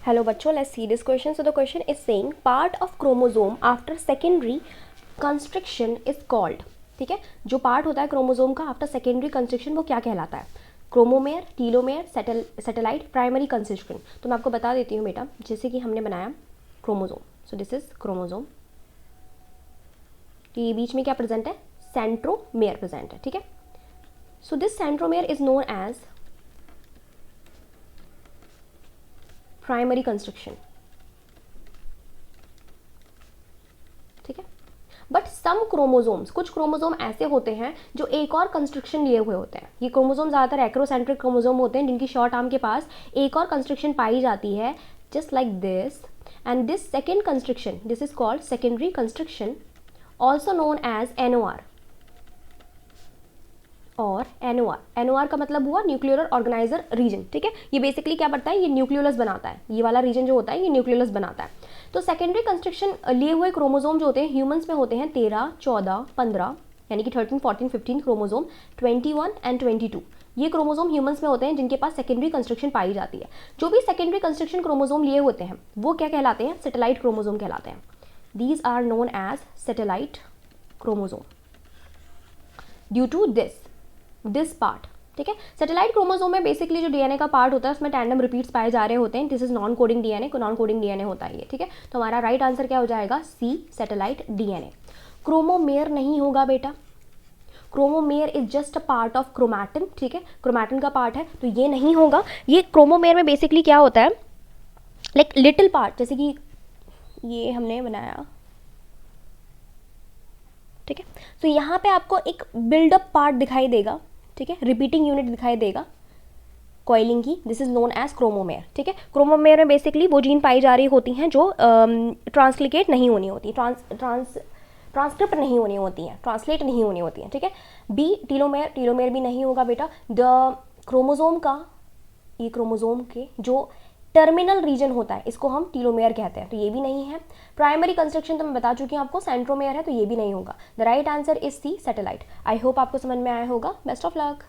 Hello bachcho, let's see this question. So the question is saying part of chromosome after secondary constriction is called. ठीक है, जो part होता है chromosome का after secondary constriction वो क्या कहलाता है? क्रोमोमेयर, टीलोमेयर, सैटेलाइट, प्राइमरी कंस्ट्रक्शन. तो मैं आपको बता देती हूँ बेटा, जैसे कि हमने बनाया chromosome. So this is chromosome. तो ये बीच में क्या प्रेजेंट है? सेंट्रोमेयर प्रेजेंट है. ठीक है, so this centromere is known as primary construction. ठीक है, बट सम क्रोमोसोम्स, कुछ क्रोमोसोम ऐसे होते हैं जो एक और कंस्ट्रक्शन लिए हुए होते हैं. ये क्रोमोसोम ज़्यादातर एक्रोसेंट्रिक क्रोमोसोम होते हैं जिनकी शॉर्ट आर्म के पास एक और कंस्ट्रक्शन पाई जाती है, just like this. And this second construction, this is called secondary construction, also known as NOR और NOR. NOR का मतलब हुआ न्यूक्लियर ऑर्गेनाइजर रीजन. ठीक है, ये बेसिकली क्या करता है? ये न्यूक्लियोलस बनाता है. ये वाला रीजन जो होता है ये न्यूक्लियोलस बनाता है. तो सेकेंडरी कंस्ट्रक्शन लिए हुए क्रोमोसोम जो होते हैं ह्यूमंस में होते हैं 13, 14, 15, यानी कि 13, 14, 15 क्रोमोसोम, 21 एंड 22. ये क्रोमोसोम ह्यूमंस में होते हैं जिनके पास सेकेंडरी कंस्ट्रक्शन पाई जाती है. जो भी सेकेंडरी कंस्ट्रक्शन क्रोमोसोम लिए होते हैं वो क्या कहलाते हैं? सैटेलाइट क्रोमोसोम कहलाते हैं. These are known as satellite chromosome due to this part. ठीक है, सैटेलाइट क्रोमोसोम में बेसिकली जो डीएनए का पार्ट होता है उसमें टैंडम रिपीट्स पाए जा रहे होते हैं. This is non coding DNA, को नॉन कोडिंग डीएनए होता है ये. ठीक है, तो हमारा राइट आंसर क्या हो जाएगा? सी, सैटेलाइट डीएनए. क्रोमोमेयर नहीं होगा बेटा. Chromomere is just a part of chromatin. ठीक है, क्रोमैटिन का पार्ट है तो ये नहीं होगा. ये क्रोमोमेयर में बेसिकली क्या होता है? लाइक लिटिल पार्ट, जैसे कि ये हमने बनाया. ठीक है, तो यहाँ पे आपको एक बिल्डअप पार्ट दिखाई देगा. ठीक है, रिपीटिंग यूनिट दिखाई देगा कॉइलिंग की. This is known as chromomere. ठीक है, क्रोमोमेयर में बेसिकली वो जीन पाई जा रही होती हैं जो ट्रांसलिकेट नहीं होनी होती, ट्रांसक्रिप्ट नहीं होनी होती हैं, ट्रांसलेट नहीं होनी होती हैं. ठीक है, बी, टीलोमेयर. टीलोमेयर भी नहीं होगा बेटा. द क्रोमोसोम का, ये क्रोमोसोम के जो टर्मिनल रीजन होता है इसको हम टीलोमेयर कहते हैं, तो ये भी नहीं है. प्राइमरी कंस्ट्रक्शन तो मैं बता चुकी हूँ आपको, सेंट्रोमेयर है, तो ये भी नहीं होगा. The right answer is C, satellite. I hope आपको समझ में आया होगा. Best of luck.